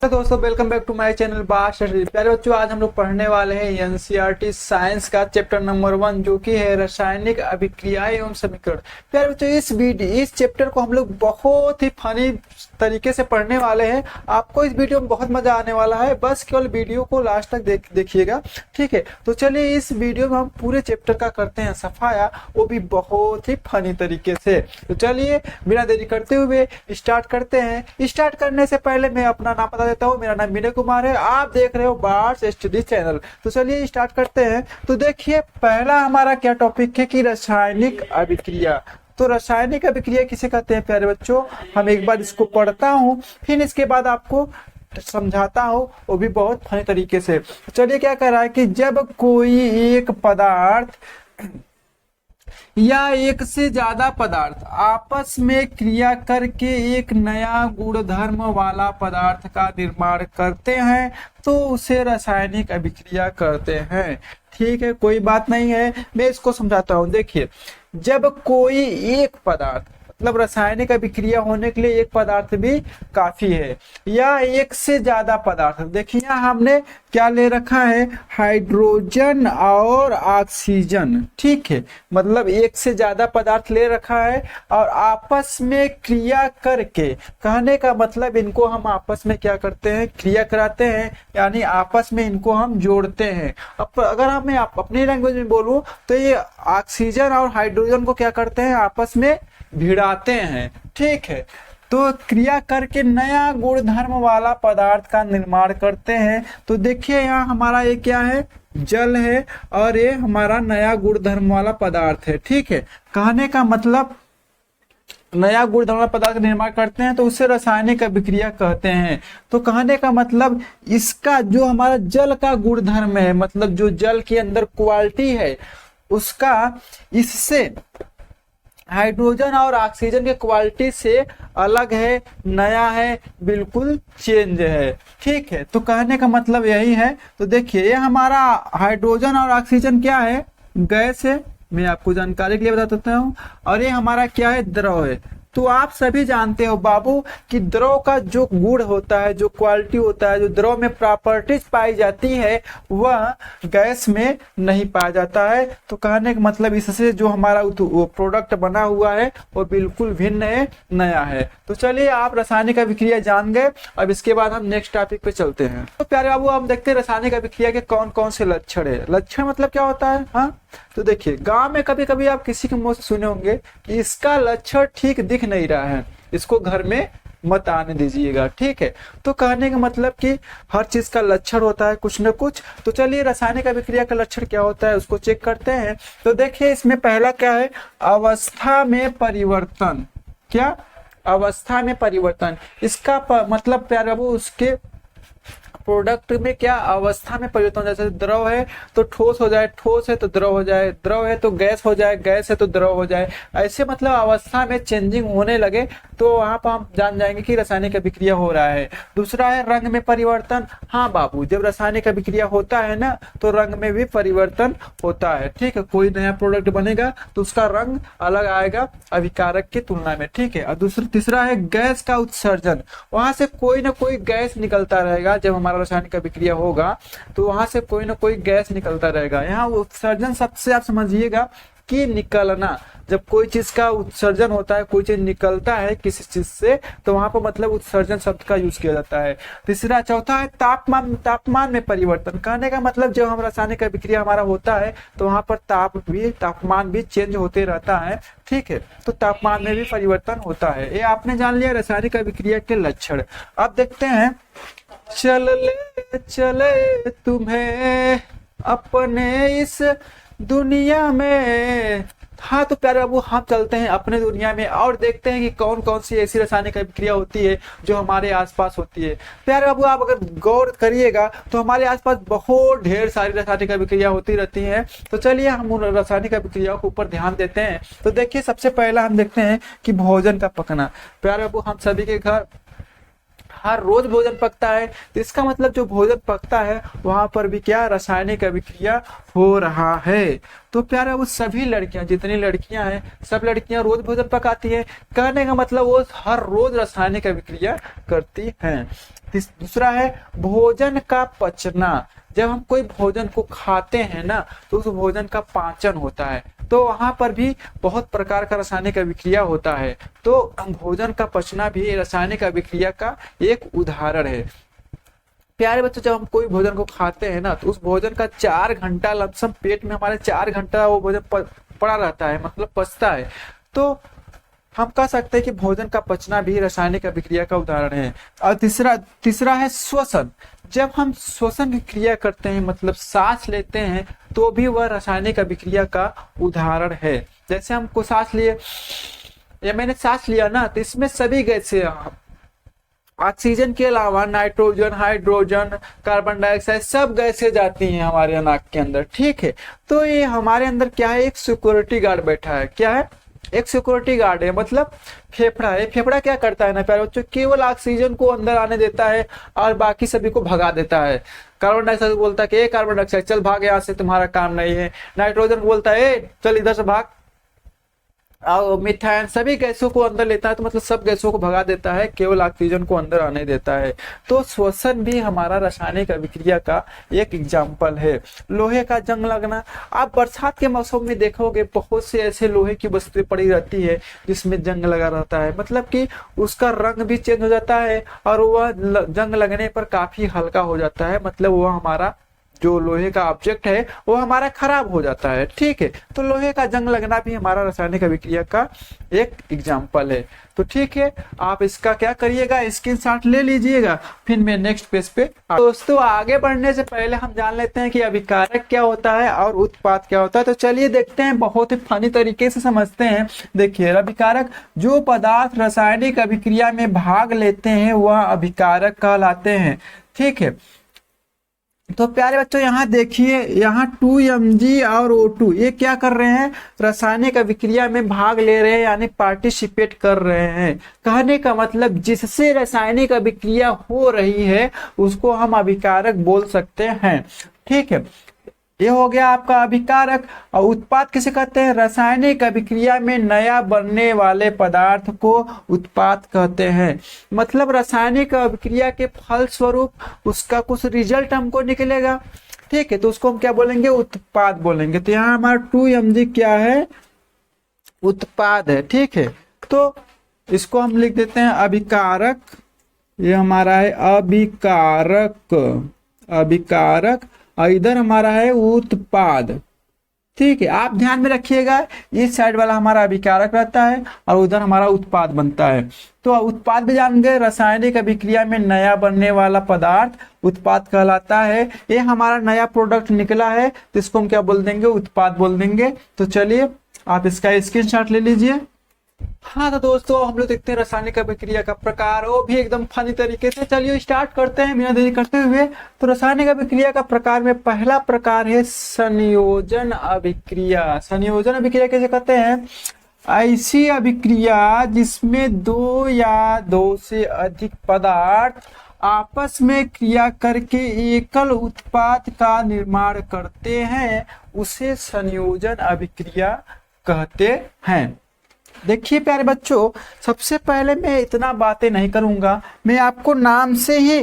तो दोस्तों welcome back to my channel बात स्टडी। प्यारे बच्चों, आज हम लोग पढ़ने वाले हैं एनसीईआरटी साइंस का चैप्टर नंबर 1 जो कि है रासायनिक अभिक्रियाएं एवं समीकरण। प्यारे बच्चों, इस चैप्टर को हम लोग बहुत ही फनी तरीके से पढ़ने वाले हैं। आपको इस वीडियो में बहुत मजा आने वाला है, बस केवल वीडियो को लास्ट तक देखिएगा, ठीक है। तो चलिए इस वीडियो में हम पूरे चैप्टर का करते हैं सफाया, वो भी बहुत ही फनी तरीके से। तो चलिए बिना देरी करते हुए स्टार्ट करते हैं। स्टार्ट करने से पहले मैं अपना नाम बता देता हूँ। मेरा नाम विनय कुमार है, आप देख रहे हो बार्स स्टडी चैनल। तो चलिए स्टार्ट करते हैं। तो देखिए पहला हमारा क्या टॉपिक है कि रासायनिक अभिक्रिया। तो रासायनिक अभिक्रिया किसे कहते हैं प्यारे बच्चों, हम एक बार इसको पढ़ता हूँ, फिर इसके बाद आपको समझाता हूँ, वो भी बहुत फनी तरीके से। चलिए क्या कह रहा है कि जब कोई एक पदार्थ या एक से ज्यादा पदार्थ आपस में क्रिया करके एक नया गुणधर्म वाला पदार्थ का निर्माण करते हैं तो उसे रासायनिक अभिक्रिया कहते हैं। ठीक है, कोई बात नहीं है, मैं इसको समझाता हूँ। देखिए, जब कोई एक पदार्थ, मतलब रासायनिक अभिक्रिया होने के लिए एक पदार्थ भी काफी है, या एक से ज्यादा पदार्थ। देखिए यहाँ हमने क्या ले रखा है, हाइड्रोजन और ऑक्सीजन, ठीक है। मतलब एक से ज्यादा पदार्थ ले रखा है और आपस में क्रिया करके, कहने का मतलब इनको हम आपस में क्या करते हैं, क्रिया कराते हैं, यानी आपस में इनको हम जोड़ते हैं। अब अगर मैं अपनी लैंग्वेज में बोलूं तो ये ऑक्सीजन और हाइड्रोजन को क्या करते हैं, आपस में भिड़ाते हैं, ठीक है। तो क्रिया करके नया गुणधर्म वाला पदार्थ का निर्माण करते हैं। तो देखिए यहाँ हमारा ये क्या है, जल है, और ये हमारा नया गुणधर्म वाला पदार्थ है, ठीक है। कहने का मतलब नया गुणधर्म वाला पदार्थ का निर्माण करते हैं तो उसे रासायनिक अभिक्रिया कहते हैं। तो कहने का मतलब इसका जो हमारा जल का गुणधर्म है, मतलब जो जल के अंदर क्वालिटी है उसका इससे हाइड्रोजन और ऑक्सीजन के क्वालिटी से अलग है, नया है, बिल्कुल चेंज है, ठीक है। तो कहने का मतलब यही है। तो देखिए ये हमारा हाइड्रोजन और ऑक्सीजन क्या है, गैस है, मैं आपको जानकारी के लिए बता देता हूँ। और ये हमारा क्या है, द्रव है। तो आप सभी जानते हो बाबू कि द्रव का जो गुण होता है, जो क्वालिटी होता है, जो द्रव में प्रॉपर्टीज पाई जाती है, वह गैस में नहीं पाया जाता है। तो कहने का मतलब इससे जो हमारा प्रोडक्ट बना हुआ है वो बिल्कुल भिन्न है, नया है। तो चलिए आप रासायनिक अभिक्रिया जान गए, अब इसके बाद हम नेक्स्ट टॉपिक पे चलते हैं। तो प्यारे बाबू हम देखते हैं रासायनिक अभिक्रिया के कौन कौन से लक्षण है। लक्षण मतलब क्या होता है, हाँ। तो देखिए गांव में कभी कभी आप किसी के मुंह से सुने होंगे कि इसका लक्षण ठीक दिख नहीं रहा है, इसको घर में मत आने दीजिएगा, ठीक है। तो कहने का मतलब कि हर चीज का लक्षण होता है कुछ न कुछ। तो चलिए रासायनिक अभिक्रिया का लक्षण क्या होता है उसको चेक करते हैं। तो देखिए इसमें पहला क्या है, अवस्था में परिवर्तन। क्या, अवस्था में परिवर्तन। इसका मतलब प्यारे बाबू उसके प्रोडक्ट में क्या अवस्था में परिवर्तन, जैसे द्रव है तो ठोस हो जाए, ठोस है तो द्रव हो जाए, द्रव है तो गैस हो जाए, गैस है तो द्रव हो जाए, ऐसे मतलब अवस्था में चेंजिंग होने लगे तो वहां पर हम जान जाएंगे कि रासायनिक अभिक्रिया हो रहा है। दूसरा है रंग में परिवर्तन। हाँ बाबू, जब रासायनिक अभिक्रिया होता है ना तो रंग में भी परिवर्तन होता है, ठीक है। कोई नया प्रोडक्ट बनेगा तो उसका रंग अलग आएगा अभिकारक की तुलना में, ठीक है। और तीसरा है गैस का उत्सर्जन। वहां से कोई ना कोई गैस निकलता रहेगा, जब हमारा रासायनिक अभिक्रिया होगा तो वहां से कोई ना कोई गैस निकलता रहेगा। यहाँ उत्सर्जन सबसे आप समझिएगा कि निकलना, जब कोई चीज का उत्सर्जन होता है, कोई चीज निकलता है किसी चीज से, तो वहां पर मतलब उत्सर्जन शब्द का यूज किया जाता है। तीसरा, चौथा है तापमान। तापमान में परिवर्तन। कहने का मतलब जब हम रासायनिक अभिक्रिया हमारा होता है तो वहां पर तापमान भी चेंज होते रहता है, ठीक है। तो तापमान में भी परिवर्तन होता है। ये आपने जान लिया रासायनिक अभिक्रिया के लक्षण। अब देखते हैं, चले तुम्हें अपने इस दुनिया में। हाँ तो प्यारे बाबू हम चलते हैं अपने दुनिया में और देखते हैं कि कौन कौन सी ऐसी रासायनिक अभिक्रिया होती है जो हमारे आसपास होती है। प्यारे बाबू आप अगर गौर करिएगा तो हमारे आसपास बहुत ढेर सारी रासायनिक अभिक्रिया होती रहती हैं। तो चलिए हम उन रासायनिक अभिक्रियाओं के ऊपर ध्यान देते हैं। तो देखिए सबसे पहला हम देखते हैं कि भोजन का पकना। प्यारे बाबू हम सभी के घर हर रोज भोजन पकता है, तो इसका मतलब जो भोजन पकता है वहां पर भी क्या रासायनिक अभिक्रिया हो रहा है। तो प्यारे वो सभी लड़कियां, जितनी लड़कियां हैं सब लड़कियां रोज भोजन पकाती है, कहने का मतलब वो हर रोज रासायनिक अभिक्रिया करती हैं। दूसरा है भोजन का पचना। जब हम कोई भोजन को खाते हैं ना तो उस भोजन का पाचन होता है, तो वहां पर भी बहुत प्रकार का रासायनिक अभिक्रिया होता है। तो भोजन का पचना भी रासायनिक अभिक्रिया का एक उदाहरण है। प्यारे बच्चों, जब हम कोई भोजन को खाते हैं ना तो उस भोजन का 4 घंटा लमसम पेट में हमारे 4 घंटा वो भोजन पड़ा रहता है, मतलब पचता है। तो हम कह सकते हैं कि भोजन का पचना भी रासायनिक अभिक्रिया का उदाहरण है। और तीसरा है श्वसन। जब हम श्वसन की क्रिया करते हैं, मतलब सांस लेते हैं, तो भी वह रासायनिक अभिक्रिया का उदाहरण है। जैसे हमको सांस लिए या मैंने सांस लिया ना, तो इसमें सभी गैसें, ऑक्सीजन के अलावा नाइट्रोजन, हाइड्रोजन, कार्बन डाइऑक्साइड, सब गैसें जाती हैं हमारे नाक के अंदर, ठीक है। तो ये हमारे अंदर क्या है, एक सिक्योरिटी गार्ड बैठा है। क्या है? एक सिक्योरिटी गार्ड है, मतलब फेफड़ा है। फेफड़ा क्या करता है ना प्यारे बच्चों, केवल ऑक्सीजन को अंदर आने देता है और बाकी सभी को भगा देता है। कार्बन डाइऑक्साइड बोलता है कि कार्बन डाइऑक्साइड चल भाग यहाँ से, तुम्हारा काम नहीं है। नाइट्रोजन बोलता है चल इधर से भाग। और मिथान, सभी गैसों को अंदर लेता है, तो मतलब सब गैसों को भगा देता है, केवल ऑक्सीजन को अंदर आने देता है। तो श्वसन भी हमारा रासायनिक अभिक्रिया का एक एग्जाम्पल है। लोहे का जंग लगना, आप बरसात के मौसम में देखोगे बहुत से ऐसे लोहे की वस्तुएं पड़ी रहती है जिसमें जंग लगा रहता है, मतलब कि उसका रंग भी चेंज हो जाता है और वह जंग लगने पर काफी हल्का हो जाता है, मतलब वह हमारा जो लोहे का ऑब्जेक्ट है वो हमारा खराब हो जाता है, ठीक है। तो लोहे का जंग लगना भी हमारा रासायनिक अभिक्रिया का एक एग्जाम्पल है। तो ठीक है, आप इसका क्या करिएगा, स्क्रीनशॉट ले लीजिएगा, फिर मैं नेक्स्ट पेज पे। दोस्तों आगे बढ़ने से पहले हम जान लेते हैं कि अभिकारक क्या होता है और उत्पाद क्या होता है। तो चलिए देखते हैं, बहुत ही फनी तरीके से समझते हैं। देखिए, अभिकारक, जो पदार्थ रासायनिक अभिक्रिया में भाग लेते हैं वह अभिकारक कहलाते हैं, ठीक है। तो प्यारे बच्चों यहाँ देखिए, यहाँ 2Mg और O2 ये क्या कर रहे हैं, रासायनिक अभिक्रिया में भाग ले रहे हैं, यानी पार्टिसिपेट कर रहे हैं। कहने का मतलब जिससे रासायनिक अभिक्रिया हो रही है उसको हम अभिकारक बोल सकते हैं, ठीक है। ये हो गया आपका अभिकारक। और उत्पाद किसे कहते हैं, रासायनिक अभिक्रिया में नया बनने वाले पदार्थ को उत्पाद कहते हैं। मतलब रासायनिक अभिक्रिया के फल स्वरूप उसका कुछ रिजल्ट हमको निकलेगा, ठीक है, तो उसको हम क्या बोलेंगे, उत्पाद बोलेंगे। तो यहाँ हमारा 2Mg क्या है, उत्पाद है, ठीक है। तो इसको हम लिख देते हैं अभिकारक, ये हमारा है अभिकारक, अभिकारक, और इधर हमारा है उत्पाद, ठीक है। आप ध्यान में रखिएगा, इस साइड वाला हमारा अभिकारक रहता है और उधर हमारा उत्पाद बनता है। तो उत्पाद भी जान गए, रासायनिक अभिक्रिया में नया बनने वाला पदार्थ उत्पाद कहलाता है। ये हमारा नया प्रोडक्ट निकला है तो इसको हम क्या बोल देंगे, उत्पाद बोल देंगे। तो चलिए आप इसका स्क्रीनशॉट ले लीजिए। हाँ तो दोस्तों हम लोग देखते हैं रासायनिक अभिक्रिया का प्रकार, वो भी एकदम फनी तरीके से। चलिए स्टार्ट करते हैं बिना देरी करते हुए। तो रासायनिक अभिक्रिया का प्रकार में पहला प्रकार है संयोजन अभिक्रिया। संयोजन अभिक्रिया कैसे कहते हैं, ऐसी अभिक्रिया जिसमें दो या दो से अधिक पदार्थ आपस में क्रिया करके एकल उत्पाद का निर्माण करते हैं, उसे संयोजन अभिक्रिया कहते हैं। देखिए प्यारे बच्चों, सबसे पहले मैं इतना बातें नहीं करूंगा, मैं आपको नाम से ही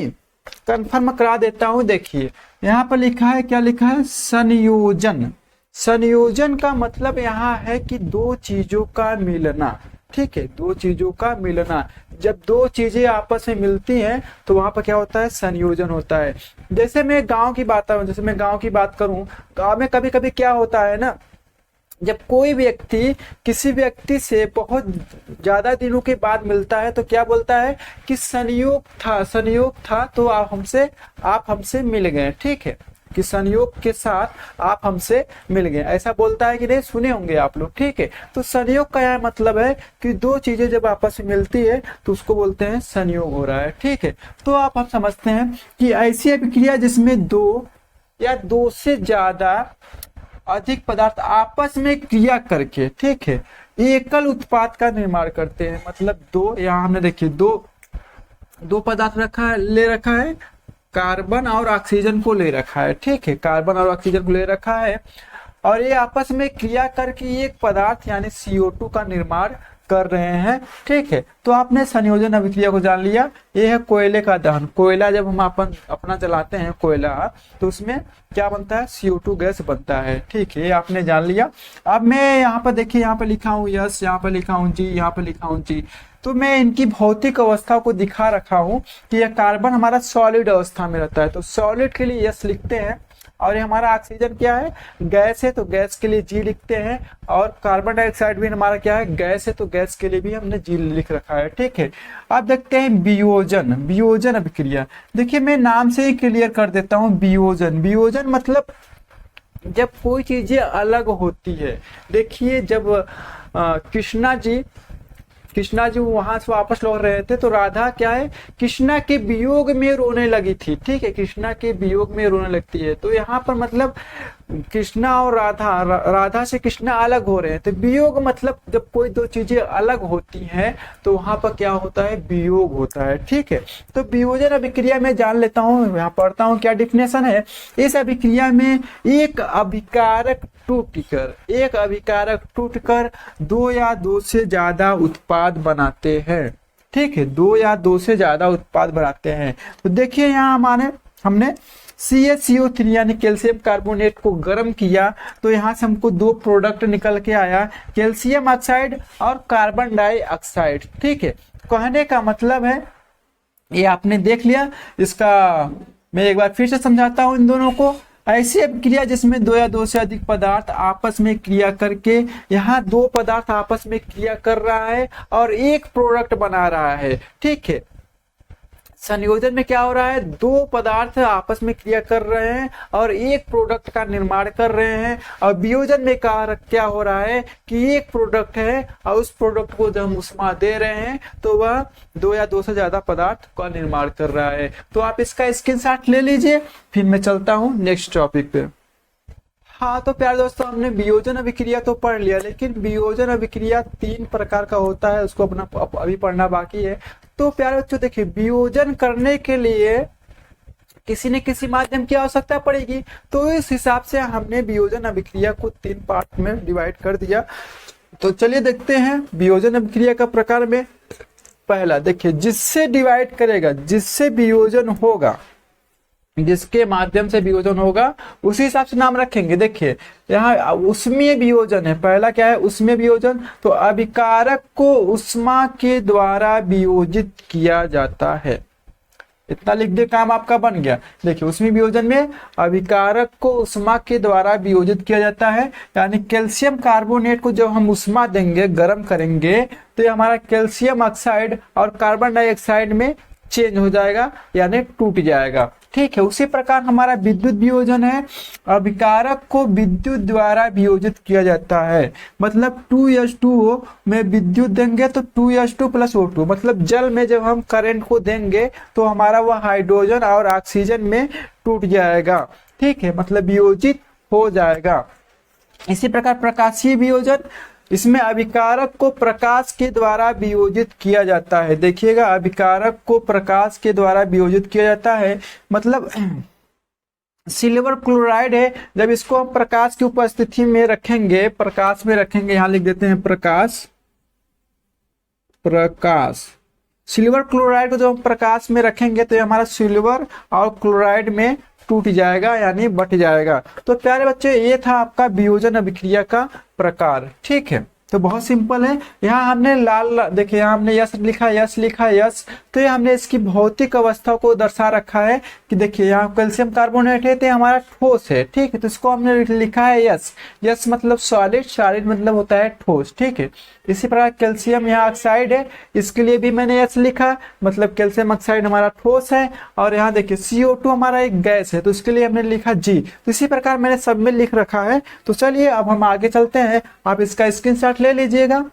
कंफर्म करा देता हूं। देखिए यहाँ पर लिखा है, क्या लिखा है, संयोजन। संयोजन का मतलब यहाँ है कि दो चीजों का मिलना, ठीक है, दो चीजों का मिलना। जब दो चीजें आपस में मिलती हैं तो वहां पर क्या होता है, संयोजन होता है। जैसे मैं गांव की बात करूं, जैसे मैं गांव की बात करूं, गांव में कभी कभी क्या होता है ना, जब कोई व्यक्ति किसी व्यक्ति से बहुत ज्यादा दिनों के बाद मिलता है तो क्या बोलता है कि संयोग था, संयोग था, तो आप हमसे मिल गए, ठीक है, कि संयोग के साथ आप हमसे मिल गए, ऐसा बोलता है कि नहीं, सुने होंगे आप लोग, ठीक है। तो संयोग का यह मतलब है कि दो चीजें जब आपस में मिलती है तो उसको बोलते हैं संयोग हो रहा है, ठीक है। तो आप हम समझते हैं कि ऐसी अभिक्रिया जिसमें दो या दो से ज्यादा अधिक पदार्थ आपस में क्रिया करके, ठीक है, एकल उत्पाद का निर्माण करते हैं। मतलब दो, यहाँ हमने देखिए दो दो पदार्थ ले रखा है, कार्बन और ऑक्सीजन को ले रखा है, ठीक है, कार्बन और ऑक्सीजन को ले रखा है, और ये आपस में क्रिया करके एक पदार्थ यानी CO2 का निर्माण कर रहे हैं, ठीक है। तो आपने संयोजन अभिक्रिया को जान लिया। ये है कोयले का दहन। कोयला जब हम अपना जलाते हैं कोयला, तो उसमें क्या बनता है, CO2 गैस बनता है, ठीक है, ये आपने जान लिया। अब मैं यहाँ पर देखिए, यहाँ पे लिखा हूँ यस, यहाँ पे लिखा हूँ जी, यहाँ पे लिखा हूँ जी। तो मैं इनकी भौतिक अवस्था को दिखा रखा हूँ कि यह कार्बन हमारा सॉलिड अवस्था में रहता है, तो सॉलिड के लिए यस लिखते हैं, और ये हमारा ऑक्सीजन क्या है, गैस है, तो गैस के लिए जी लिखते हैं, और कार्बन डाइऑक्साइड भी हमारा क्या है, गैस है, तो गैस के लिए भी हमने जी लिख रखा है, ठीक है। अब देखते हैं वियोजन अभिक्रिया। देखिए मैं नाम से ही क्लियर कर देता हूँ। वियोजन मतलब जब कोई चीजें अलग होती है। देखिए जब कृष्णा जी वहां से वापस लौट रहे थे, तो राधा क्या है, कृष्णा के वियोग में रोने लगी थी, ठीक है, कृष्णा के वियोग में रोने लगती है। तो यहाँ पर मतलब कृष्णा और राधा से कृष्णा अलग हो रहे हैं, तो वियोग मतलब जब कोई दो चीजें अलग होती हैं तो वहां पर क्या होता है, वियोग होता है, ठीक है। तो वियोजन अभिक्रिया में जान लेता हूँ, यहाँ पढ़ता हूँ क्या डिफिनेशन है। इस अभिक्रिया में एक अभिकारक टूटकर दो या दो से ज्यादा उत्पाद बनाते हैं, ठीक है, दो या दो से ज्यादा उत्पाद बनाते हैं। तो देखिए यहाँ हमने CaCO3 यानी कैल्शियम कार्बोनेट को गर्म किया, तो यहाँ से हमको दो प्रोडक्ट निकल के आया, कैल्शियम ऑक्साइड और कार्बन डाइऑक्साइड, ठीक है। कहने का मतलब है, ये आपने देख लिया, इसका मैं एक बार फिर से समझाता हूँ इन दोनों को। ऐसी अभिक्रिया जिसमें दो या दो से अधिक पदार्थ आपस में क्रिया करके, यहाँ दो पदार्थ आपस में क्रिया कर रहा है और एक प्रोडक्ट बना रहा है, ठीक है। संयोजन में क्या हो रहा है, दो पदार्थ आपस में क्रिया कर रहे हैं और एक प्रोडक्ट का निर्माण कर रहे हैं। और वियोजन में क्या हो रहा है कि एक प्रोडक्ट है और उस प्रोडक्ट को जब हम ऊष्मा दे रहे हैं तो वह दो या दो से ज्यादा पदार्थ का निर्माण कर रहा है। तो आप इसका स्क्रीनशॉट ले लीजिए, फिर मैं चलता हूं नेक्स्ट टॉपिक पे। हाँ तो प्यारे दोस्तों, हमने वियोजन अभिक्रिया तो पढ़ लिया, लेकिन वियोजन अभिक्रिया 3 प्रकार का होता है, उसको अपना अभी पढ़ना बाकी है। तो प्यारे बच्चों देखिए, वियोजन करने के लिए किसी न किसी माध्यम की आवश्यकता पड़ेगी, तो इस हिसाब से हमने वियोजन अभिक्रिया को 3 पार्ट में डिवाइड कर दिया। तो चलिए देखते हैं वियोजन अभिक्रिया का प्रकार में। पहला देखिए, जिससे डिवाइड करेगा, जिससे वियोजन होगा, जिसके माध्यम से वियोजन होगा उसी हिसाब से नाम रखेंगे। देखिए यहाँ उष्मीय वियोजन है, पहला क्या है, उष्मीय वियोजन। तो अभिकारक को उष्मा के द्वारा वियोजित किया जाता है, इतना लिख दे, काम आपका बन गया। देखिए उष्मीय वियोजन में अभिकारक को उष्मा के द्वारा वियोजित किया जाता है, यानी कैल्शियम कार्बोनेट को जब हम उष्मा देंगे, गर्म करेंगे, तो ये हमारा कैल्शियम ऑक्साइड और कार्बन डाइऑक्साइड में चेंज हो जाएगा, यानी टूट जाएगा, ठीक है। उसी प्रकार हमारा विद्युत वियोजन है, अभिकारक को विद्युत द्वारा वियोजित किया जाता है। मतलब 2H2O में विद्युत देंगे तो 2H2 + O2, मतलब जल में जब हम करंट को देंगे तो हमारा वह हाइड्रोजन और ऑक्सीजन में टूट जाएगा, ठीक है, मतलब वियोजित हो जाएगा। इसी प्रकार प्रकाशीय वियोजन, इसमें अभिकारक को प्रकाश के द्वारा वियोजित किया जाता है। देखिएगा, अभिकारक को प्रकाश के द्वारा वियोजित किया जाता है, मतलब सिल्वर क्लोराइड है, जब इसको हम प्रकाश की उपस्थिति में रखेंगे, प्रकाश में रखेंगे, यहां लिख देते हैं प्रकाश, सिल्वर क्लोराइड को जब हम प्रकाश में रखेंगे तो ये हमारा सिल्वर और क्लोराइड में टूट जाएगा, यानी बट जाएगा। तो प्यारे बच्चे, ये था आपका वियोजन अभिक्रिया का प्रकार, ठीक है। तो बहुत सिंपल है। यहाँ हमने लाल, देखिए यहाँ हमने यस लिखा, यस, तो ये हमने इसकी भौतिक अवस्था को दर्शा रखा है कि देखिए यहाँ कैल्शियम कार्बोनेट है तो हमारा ठोस है, ठीक है, तो इसको हमने लिखा है यस। यस मतलब सॉलिड मतलब होता है ठोस, ठीक है। इसी प्रकार कैल्शियम यहाँ ऑक्साइड है, इसके लिए भी मैंने यस लिखा, मतलब कैल्शियम ऑक्साइड हमारा ठोस है। और यहाँ देखिए CO2 हमारा एक गैस है, तो इसके लिए हमने लिखा जी। तो इसी प्रकार मैंने सब में लिख रखा है। तो चलिए अब हम आगे चलते हैं, आप इसका स्क्रीनशॉट ले लीजिएगा।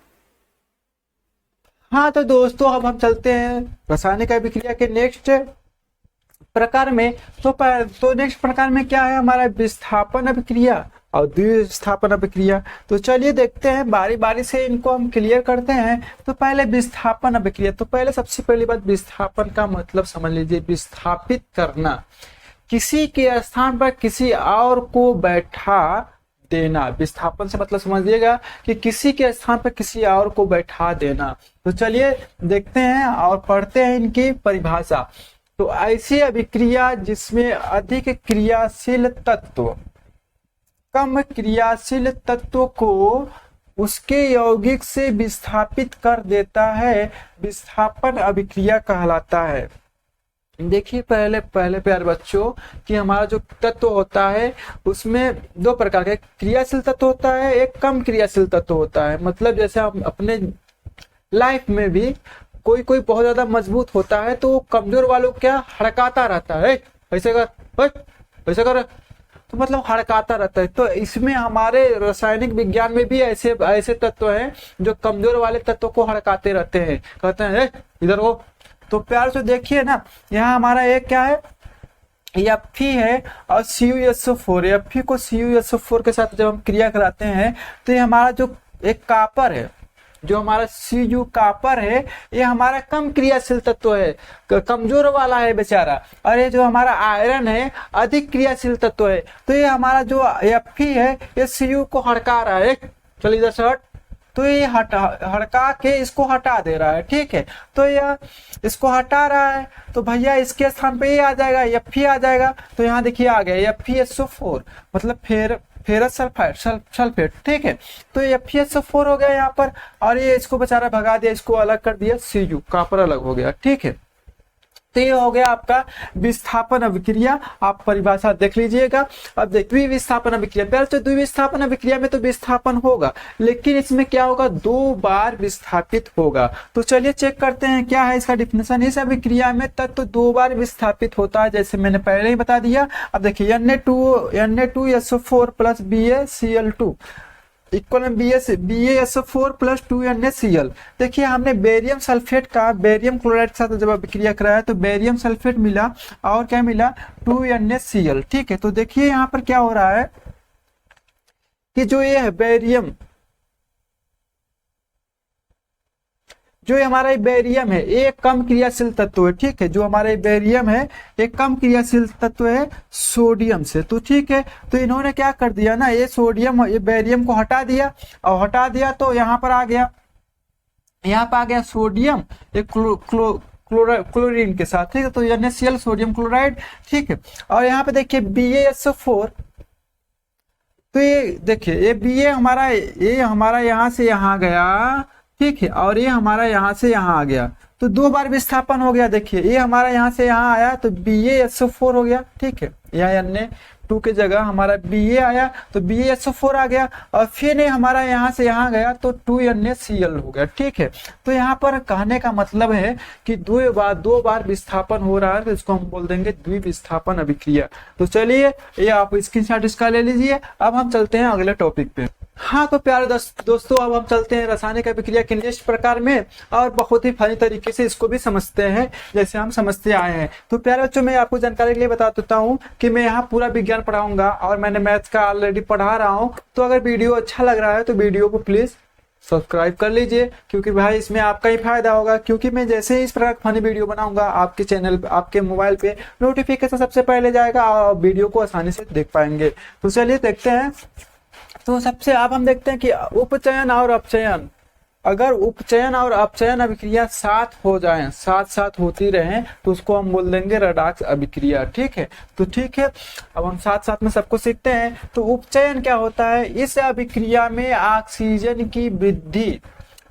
हाँ तो दोस्तों, अब हम चलते हैं रासायनिक अभिक्रिया के नेक्स्ट प्रकार में। तो नेक्स्ट प्रकार में क्या है हमारा, विस्थापन अभिक्रिया। और द्विविस्थापन अभिक्रिया। तो चलिए देखते हैं, बारी बारी से इनको हम क्लियर करते हैं। तो पहले विस्थापन अभिक्रिया। तो पहले सबसे पहली बात, विस्थापन का मतलब समझ लीजिए, विस्थापित करना, किसी के स्थान पर किसी और को बैठा देना। विस्थापन से मतलब समझिएगा कि किसी के स्थान पर किसी और को बैठा देना। तो चलिए देखते हैं और पढ़ते हैं इनकी परिभाषा। तो ऐसी अभिक्रिया जिसमें अधिक क्रियाशील तत्व कम क्रियाशील तत्व को उसके यौगिक से विस्थापित कर देता है, विस्थापन अभिक्रिया कहलाता है। देखिए पहले प्यारे बच्चों कि हमारा जो तत्व होता है उसमें दो प्रकार के क्रियाशील तत्व होता है, एक कम क्रियाशील तत्व होता है। मतलब जैसे हम अपने लाइफ में भी कोई बहुत ज्यादा मजबूत होता है तो कमजोर वालों को क्या हड़काता रहता है, ऐसे कर ऐसे कर, तो मतलब हड़काता रहता है। तो इसमें हमारे रासायनिक विज्ञान में भी ऐसे तत्व हैं जो कमजोर वाले तत्व को हड़काते रहते हैं, कहते हैं इधर हो। तो प्यार से देखिए ना, यहाँ हमारा एक क्या है, Fe है और CuSO4। Fe को CuSO4 के साथ जब हम क्रिया कराते हैं तो ये हमारा जो एक कापर है, जो हमारा Cu कापर है, ये हमारा कम क्रियाशील तत्व है, कमजोर वाला है बेचारा। और ये जो हमारा आयरन है अधिक क्रियाशील तत्व है। तो ये हमारा जो Fe है ये Cu को हड़का रहा है, चल इधर से हट, तो ये हड़का के इसको हटा दे रहा है, ठीक है। तो यह इसको हटा रहा है तो भैया इसके स्थान पे ये आ जाएगा, Fe आ जाएगा। तो यहाँ देखिए आ गया FeSO4, मतलब फेरस सल्फेट, ठीक है। तो FeSO4 हो गया यहाँ पर, और ये इसको बेचारा भगा दिया, इसको अलग कर दिया, Cu कापर अलग हो गया, ठीक है। तो ये हो गया आपका विस्थापन अभिक्रिया। आप परिभाषा देख लीजिएगा। अब द्विविस्थापन अभिक्रिया, पहले तो द्विविस्थापन अभिक्रिया में तो विस्थापन होगा, लेकिन इसमें क्या होगा, 2 बार विस्थापित होगा। तो चलिए चेक करते हैं क्या है इसका डिफिनेशन। इस अभिक्रिया में तत्व 2 बार विस्थापित होता है, जैसे मैंने पहले ही बता दिया। अब देखिए Na2SO4 प्लस BaCl2 इक्वल में BaSO4 प्लस 2NaCl। देखिए हमने बेरियम सल्फेट का बेरियम क्लोराइड के साथ जब अभिक्रिया कराया तो बेरियम सल्फेट मिला और क्या मिला, 2NaCl, ठीक है। तो देखिए यहाँ पर क्या हो रहा है कि जो ये है बेरियम, जो हमारा बेरियम है ये कम क्रियाशील तत्व है, ठीक है। जो हमारा बेरियम है एक कम क्रियाशील तत्व है सोडियम से, तो ठीक है। तो इन्होंने क्या कर दिया ना, ये सोडियम ये बेरियम को हटा दिया, और हटा दिया तो यहाँ पर आ गया, सोडियम एक क्लोरीन के साथ, ठीक है। तो NaCl सोडियम क्लोराइड, ठीक है। और यहाँ पे देखिए BaSO4, तो ये देखिए ये Ba हमारा यहाँ से यहाँ गया, ठीक है। और ये हमारा यहाँ से यहाँ आ गया, तो 2 बार विस्थापन हो गया। देखिए ये हमारा यहाँ से यहाँ आया तो BaSO4 हो गया, ठीक है। यहाँ Na2 के जगह हमारा Ba आया तो BaSO4 आ गया, और फिर ये हमारा यहाँ से यहाँ गया तो 2NaCl हो गया, ठीक है। तो यहाँ पर कहने का मतलब है कि 2 बार विस्थापन हो रहा है, तो इसको हम बोल देंगे द्विविस्थापन अभिक्रिया। तो चलिए ये आप स्क्रीनशॉट इसका ले लीजिए। अब हम चलते हैं अगले टॉपिक पे। हाँ तो प्यारे दोस्तों अब हम चलते हैं रासायनिक अभिक्रिया के नेक्स्ट प्रकार में, और बहुत ही फनी तरीके से इसको भी समझते हैं जैसे हम समझते आए हैं। तो प्यारे बच्चों मैं आपको जानकारी के लिए बता देता हूँ कि मैं यहाँ पूरा विज्ञान पढ़ाऊंगा, और मैंने मैथ्स का ऑलरेडी पढ़ा रहा हूँ। तो अगर वीडियो अच्छा लग रहा है तो वीडियो को प्लीज सब्सक्राइब कर लीजिए, क्योंकि भाई इसमें आपका ही फायदा होगा। क्योंकि मैं जैसे ही इस प्रकार फनी वीडियो बनाऊंगा आपके चैनल पे, आपके मोबाइल पे नोटिफिकेशन सबसे पहले जाएगा, और वीडियो को आसानी से देख पाएंगे। तो चलिए देखते हैं। तो सबसे अब हम देखते हैं कि उपचयन और अपचयन, अगर उपचयन और अपचयन अभिक्रिया साथ हो जाएं, साथ होती रहें, तो उसको हम बोल देंगे रेडॉक्स अभिक्रिया, ठीक है। तो ठीक है, अब हम साथ में सबको सीखते हैं। तो उपचयन क्या होता है, इस अभिक्रिया में ऑक्सीजन की वृद्धि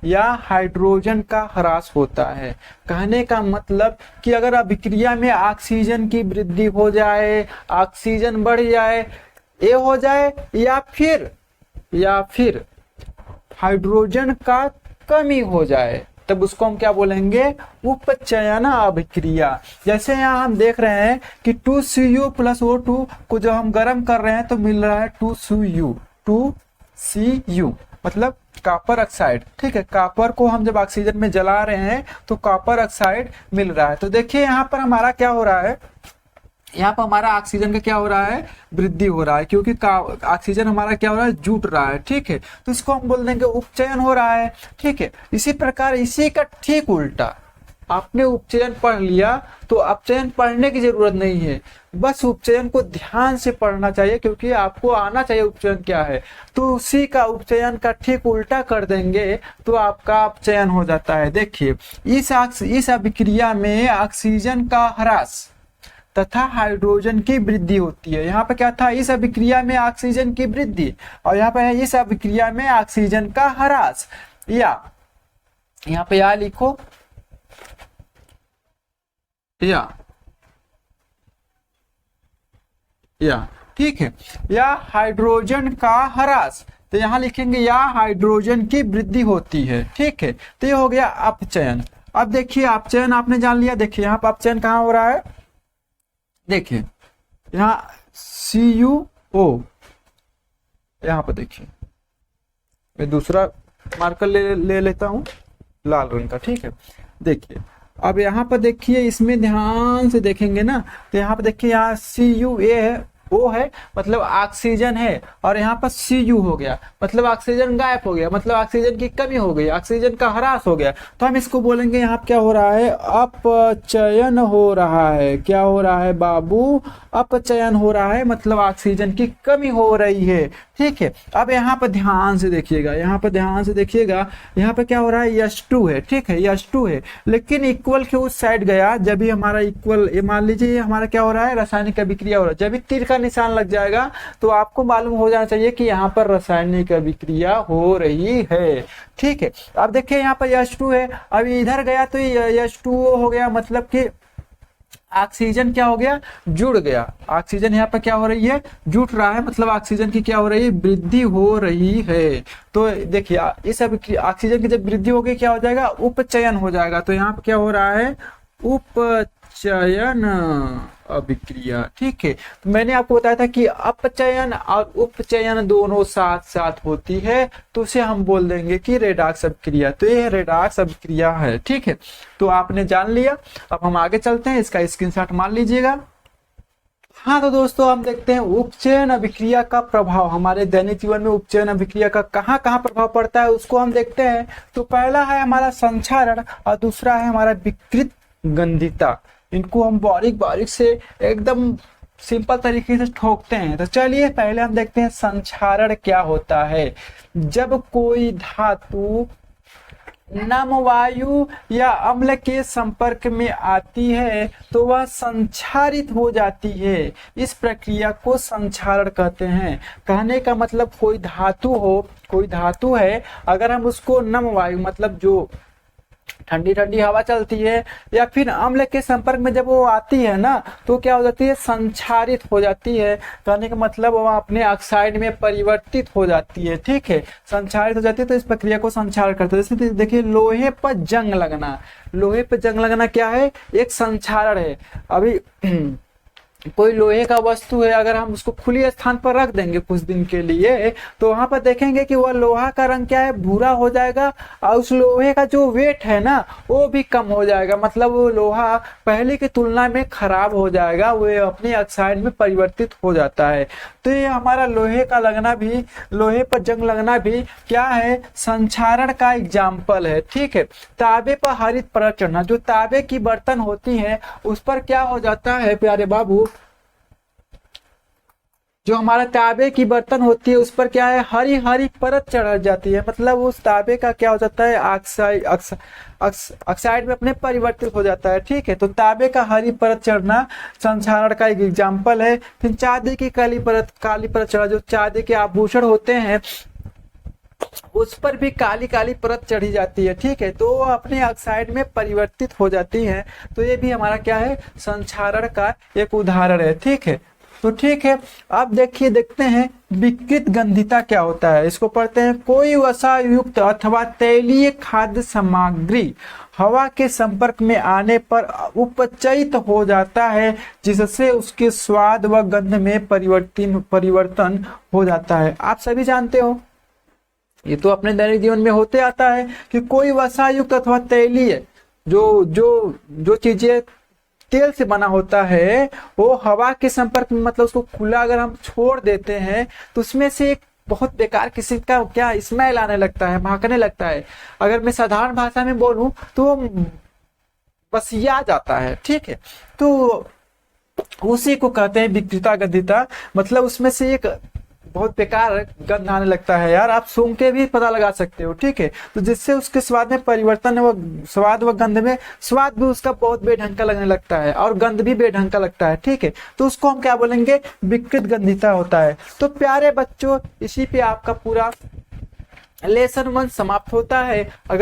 या हाइड्रोजन का ह्रास होता है। कहने का मतलब कि अगर अभिक्रिया में ऑक्सीजन की वृद्धि हो जाए, ऑक्सीजन बढ़ जाए, ये हो जाए, या फिर हाइड्रोजन का कमी हो जाए, तब उसको हम क्या बोलेंगे, उपचयन अभिक्रिया। जैसे यहाँ हम देख रहे हैं कि 2Cu प्लस O2 को जब हम गर्म कर रहे हैं तो मिल रहा है 2Cu, मतलब कॉपर ऑक्साइड, ठीक है। कॉपर को हम जब ऑक्सीजन में जला रहे हैं तो कॉपर ऑक्साइड मिल रहा है। तो देखिए यहाँ पर हमारा क्या हो रहा है, यहाँ पर हमारा ऑक्सीजन का क्या हो रहा है, वृद्धि हो रहा है, क्योंकि ऑक्सीजन हमारा क्या हो रहा है, जुट रहा है। ठीक है, तो इसको हम बोल देंगे उपचयन हो रहा है। ठीक है, इसी प्रकार इसी का ठीक उल्टा, आपने उपचयन पढ़ लिया तो अपचयन पढ़ने की जरूरत नहीं है, बस उपचयन को ध्यान से पढ़ना चाहिए, क्योंकि आपको आना चाहिए उपचयन क्या है। तो उसी का उपचयन का ठीक उल्टा कर देंगे तो आपका अपचयन हो जाता है। देखिए, इस अभिक्रिया में ऑक्सीजन का ह्रास तथा हाइड्रोजन की वृद्धि होती है। यहाँ पे क्या था, इस अभिक्रिया में ऑक्सीजन की वृद्धि, और यहाँ पे है इस अभिक्रिया में ऑक्सीजन का ह्रास। या यहाँ पे या लिखो, या ठीक है, या हाइड्रोजन का ह्रास, तो यहाँ लिखेंगे या हाइड्रोजन की वृद्धि होती है। ठीक है, तो ये हो गया अपचयन। अब देखिए अपचयन आपने जान लिया। देखिए यहाँ पर अपचयन कहाँ हो रहा है, देखिए यहाँ CuO, यहाँ पर देखिए मैं दूसरा मार्कर ले लेता हूँ लाल रंग का। ठीक है, देखिए अब यहाँ पर देखिए, इसमें ध्यान से देखेंगे ना, तो यहाँ पर देखिए यहाँ CuA है, O है मतलब ऑक्सीजन है, और यहाँ पर Cu हो गया मतलब ऑक्सीजन गायब हो गया, मतलब ऑक्सीजन की कमी हो गई, ऑक्सीजन का ह्रास हो गया। तो हम इसको बोलेंगे यहाँ क्या हो रहा है, अपचयन हो रहा है। क्या हो रहा है बाबू, अपचयन हो रहा है, मतलब ऑक्सीजन की कमी हो रही है। ठीक है, अब यहाँ पर ध्यान से देखिएगा, यहाँ पर ध्यान से देखिएगा, यहाँ पे क्या हो रहा है, H2 है। ठीक है, H2 है, लेकिन इक्वल के उस साइड गया, जब भी हमारा इक्वल, मान लीजिए हमारा क्या हो रहा है, रासायनिक अभिक्रिया हो रहा है। जब भी तीर का निशान लग जाएगा तो आपको मालूम हो जाना चाहिए कि यहाँ पर रासायनिक अभिक्रिया हो रही है। ठीक है, अब देखिए यहाँ पर H2 है, अब इधर गया तो H2O हो गया, मतलब कि ऑक्सीजन क्या हो गया, जुड़ गया। ऑक्सीजन यहाँ पर क्या हो रही है, जुट रहा है, मतलब ऑक्सीजन की क्या हो रही है, वृद्धि हो रही है। तो देखिए इस ऑक्सीजन की जब वृद्धि होगी क्या हो जाएगा, उपचयन हो जाएगा। तो यहाँ पर क्या हो रहा है, उपचयन अभिक्रिया। ठीक है, तो मैंने आपको बताया था कि अपचयन और उपचयन दोनों साथ साथ होती है, तो उसे हम बोल देंगे कि रेडॉक्स अभिक्रिया। तो ये रेडॉक्स अभिक्रिया है। ठीक है, तो आपने जान लिया। अब हम आगे चलते हैं, इसका स्क्रीनशॉट मान लीजिएगा। हाँ तो दोस्तों हम देखते हैं उपचयन अभिक्रिया का प्रभाव, हमारे दैनिक जीवन में उपचयन अभिक्रिया का कहाँ कहाँ प्रभाव पड़ता है उसको हम देखते हैं। तो पहला है हमारा संक्षारण और दूसरा है हमारा विकृत गंधिता। इनको हम बारीक बारीक से एकदम सिंपल तरीके से ठोकते हैं। तो चलिए पहले हम देखते हैं संक्षारण क्या होता है। जब कोई धातु नम वायु या अम्ल के संपर्क में आती है तो वह संक्षारित हो जाती है। इस प्रक्रिया को संक्षारण कहते हैं। कहने का मतलब कोई धातु है, अगर हम उसको नम वायु मतलब जो ठंडी ठंडी हवा चलती है या फिर अम्ल के संपर्क में जब वो आती है ना, तो क्या हो जाती है, संक्षारित हो जाती है। कहने का मतलब वो अपने ऑक्साइड में परिवर्तित हो जाती है। ठीक है, संक्षारित हो जाती है, तो इस प्रक्रिया को संक्षारण करते हैं। जैसे देखिए लोहे पर जंग लगना, लोहे पर जंग लगना क्या है, एक संक्षारण है। अभी कोई लोहे का वस्तु है, अगर हम उसको खुली स्थान पर रख देंगे कुछ दिन के लिए, तो वहां पर देखेंगे कि वह लोहा का रंग क्या है, भूरा हो जाएगा, और उस लोहे का जो वेट है ना वो भी कम हो जाएगा। मतलब वो लोहा पहले की तुलना में खराब हो जाएगा, वो अपने ऑक्साइड में परिवर्तित हो जाता है। तो ये हमारा लोहे का लगना भी, लोहे पर जंग लगना भी क्या है, संक्षारण का एग्जाम्पल है। ठीक है, तांबे पर हरित परत चढ़ना, जो तांबे की बर्तन होती है उस पर क्या हो जाता है प्यारे बाबू, जो हमारा तांबे की बर्तन होती है उस पर क्या है, हरी हरी परत चढ़ जाती है। मतलब उस तांबे का क्या हो जाता है, ऑक्साइड में अपने परिवर्तित हो जाता है। ठीक है, तो तांबे का हरी परत चढ़ना संक्षारण का एक एग्जाम्पल है। फिर चांदी की काली परत चढ़ा, जो चांदी के आभूषण होते हैं उस पर भी काली काली परत चढ़ी जाती है। ठीक है, तो वो अपने ऑक्साइड में परिवर्तित हो जाती है। तो ये भी हमारा क्या है, संक्षारण का एक उदाहरण है। ठीक है, तो ठीक है, अब देखते हैं विकृत गंधिता क्या होता है। इसको पढ़ते हैं। कोई वसा युक्त अथवा तैलीय खाद्य सामग्री हवा के संपर्क में आने पर उपचयित हो जाता है, जिससे उसके स्वाद व गंध में परिवर्तन हो जाता है। आप सभी जानते हो, ये तो अपने दैनिक जीवन में होते आता है कि कोई वसा युक्त अथवा तैलीय जो चीजें तेल से बना होता है वो हवा के संपर्क में, मतलब उसको खुला अगर हम छोड़ देते हैं तो उसमें से एक बहुत बेकार किसी का क्या स्मेल आने लगता है, महकने लगता है। अगर मैं साधारण भाषा में बोलूं तो वो बसिया जाता है, ठीक है। तो उसी को कहते हैं विकृता गंधिता, मतलब उसमें से एक बहुत बेकार गंध आने लगता है यार, आप सूंघ के भी पता लगा सकते हो, ठीक है। तो जिससे उसके स्वाद में परिवर्तन है, वो स्वाद व गंध में स्वाद भी उसका बहुत बेढंग का लगने लगता है और गंध भी बेढंग का लगता है, ठीक है। तो उसको हम क्या बोलेंगे, विकृत गंधिता होता है। तो प्यारे बच्चों, इसी पे आपका पूरा लेसन 1 समाप्त होता है। अगर